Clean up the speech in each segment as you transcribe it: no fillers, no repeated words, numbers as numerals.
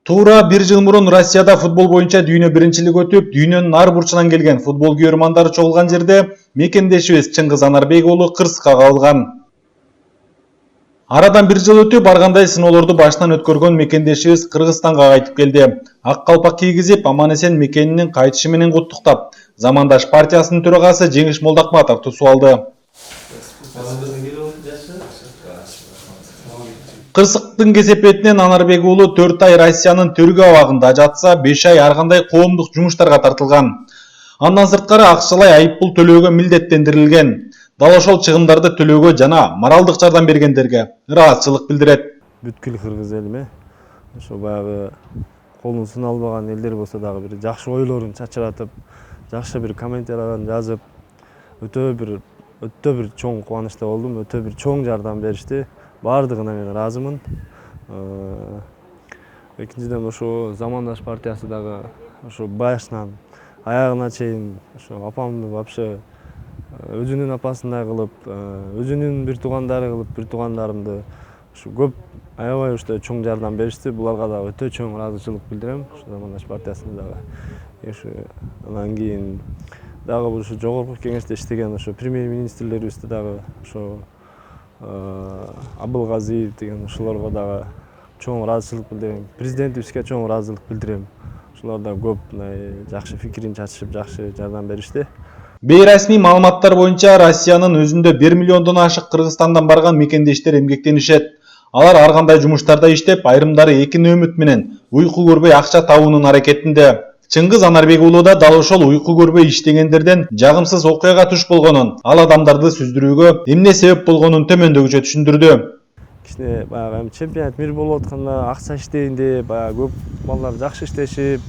Туура 1 жыл мурун Россияда футбол боюнча дүйнө биринчилиги өтүп, дүйнөнүн ар бурчунан келген футбол күйөрмандары чогулган жерде мекендешибиз Чыңгыз Анарбек уулу кырсыкка кабылган. Арадан 1 жыл өтүп, ар кандай сыноолорду башынан өткөргөн мекендешибиз Кыргызстанга кайтып келди. Ак калпак кийгизип, аман-эсен мекенинин кайтышы менен куттуктап, Замандаш партиясынын төрагасы Жеңиш Молдокматов тусуп алды. Кырсыктын кесепетинен Анарбек уулу 4 ай Россиянын төргү абагында жатса, 5 ай ар кандай коомдук жумуштарга тартылган. Андан сырткары акчалай айыппул төлөөгө милдеттендирилген. Дал ошол чыгымдарды төлөөгө жана моралдык жардам бергендерге ыраазычылык билдирет. Бүткүл кыргыз элиме ошо баягы колун сыналбаган элдер болсо дагы бир жакшы ойлорун чачыратып, жакшы бир комментарияларын жазып, өтө бир чоң кубанычта болдум, өтө бир чоң жардам беришти. Бардыгына мен ыраазымын. Экинчиден ошо Замандаш партиясы дагы ошо башынан аягына чейин ошо апамды вообще өзүнүн апасындай кылып, өзүнүн бир туугандары кылып, бир туугандарымды ушу көп аябай ушундай чоң жардам беришти. Буларга дагы өтө чоң ыраазычылык билдирем. Ушу Замандаш партиясына дагы. Анан кийин дагы ушу жогорку кеңеште иштеген ошо премьер-министрлерибизди дагы ошо Абылгазиев деген ошолорго дагы чоң ыраазычылык билдирем. Президентибизге чоң ыраазычылык билдирем. Ошолор да көп жакшы фикирин чачышып, жакшы жардам беришти. Бейресмий маалыматтар боюнча Россиянын өзүндө 1 миллиондон ашык Кыргызстандан барган мекендештер эмгектенишет. Алар ар кандай жумуштарда иштеп, айрымдары эки нөөмөт менен уйку көрбөй акча табуунун аракетинде. Чыңгыз Анарбек уулу да дал ошол уйку көрбөй иштегендерден жагымсыз окуяга туш болгонун, ал адамдарды сүздүрүүгө эмне себеп болгонун төмөндөгүчө түшүндүрдү. Кичине баягы чемпионат мир болуп атканда акча иштейин деп, баягы көп балдар жакшы иштешип,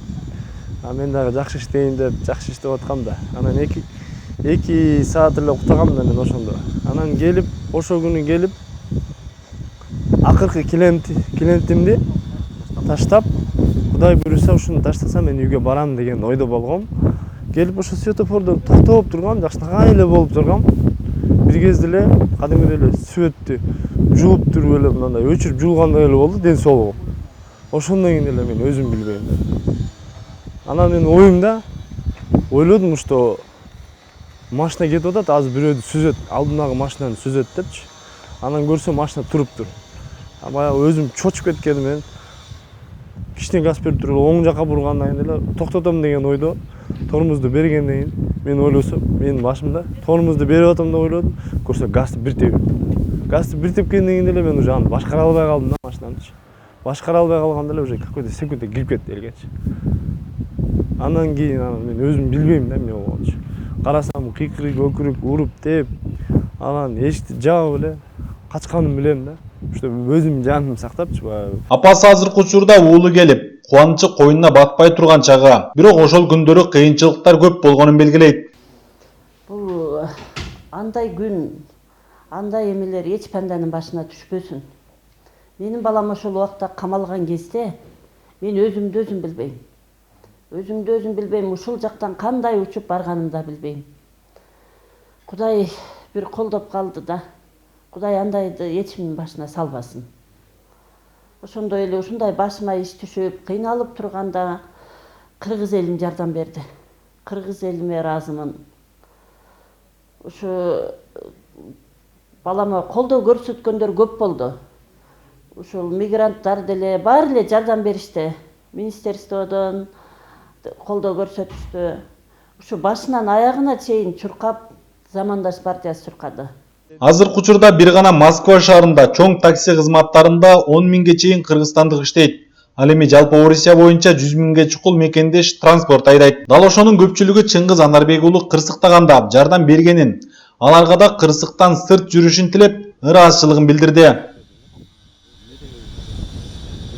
мен дагы жакшы иштейин деп жакшы иштеп аткам да. Анан 2 саат эле уктагам да мен ошондо. Анан келип, ошол күнү келип, акыркы килемтимди таштап, Кудай буйруса ушуну таштасам мен үйгө барам деген ойдо болгом. Келип ошо светофордон токтоп тургам, жакшынакай эле болуп тургам. Бир кезде эле кадимгидей эле светти жууп туруп эле мындай өчүрүп жуулгандай эле болду ден соолугум. Ошондон кийин эле мен өзүм билбейм. Анан мен оюмда ойлодум что машина кетип атат, азыр бирөөдү сүзөт, алдымдагы машинаны сүзөт депчи. Анан көрсөм машина туруптур. Баягы өзүм чочуп кеткеним мен. Кичине газ берип туруп оң жака бургандан кийин эле токтотом деген ойдо тормозду бергенден кийин мен ойлосом, менин башымда тормозду берип атам деп ойлодум. Көрсөм газды бир тебим. Газды бир тепкенден кийин эле мен уже аны башкара албай калдым да машинамды. Башкара албай калганда эле уже какой-то секундда кирип кетти элгечи. Андан кийин мен өзүм билбейм да эмне болгонун. Карасам кыйкырып, өкүрүп, уруп, теп, анан эшикти жаап эле качканын билем да. Ошто өзүм жанымды сактапчы баягы. Апасы азыркы учурда уулу келип, кубанычы койнуна батпай турган чагы. Бирок ошол күндөрү кыйынчылыктар көп болгонун белгилейт. Бул андай күн, андай эмелер эч кандайдын башына түшпөсүн. Менин балам ошол убакта камалган кезде мен өзүмдү өзүм билбейм. Өзүмдү өзүм билбейм, ушул жактан кандай учуп барганымды да билбейм. Кудай бир колдоп калды да. Кудай андайды эчкимдин башына салбасын. Ошондой эле ушундай башыма иш түшүп, кыйналып турганда кыргыз элим жардам берди. Кыргыз элиме ыраазымын. Ушу балама колдоо көрсөткөндөр көп болду. Ушул мигранттар деле баары эле жардам беришти. Министерстводон колдоо көрсөтүштү. Ушу башынан аягына чейин чуркап Замандаш партиясы чуркады. Азыркы учурда бир гана Москва шаарында чоң такси кызматтарында 10 миңге чейин кыргызстандык иштейт. Ал эми жалпы Орусия боюнча 100 миңге чукул мекендеш транспорт айдайт. Дал ошонун көпчүлүгү Чыңгыз Анарбек уулу кырсыктаганда жардам бергенин, аларга да кырсыктан сырт жүрүшүн тилеп, ыраазычылыгын билдирди.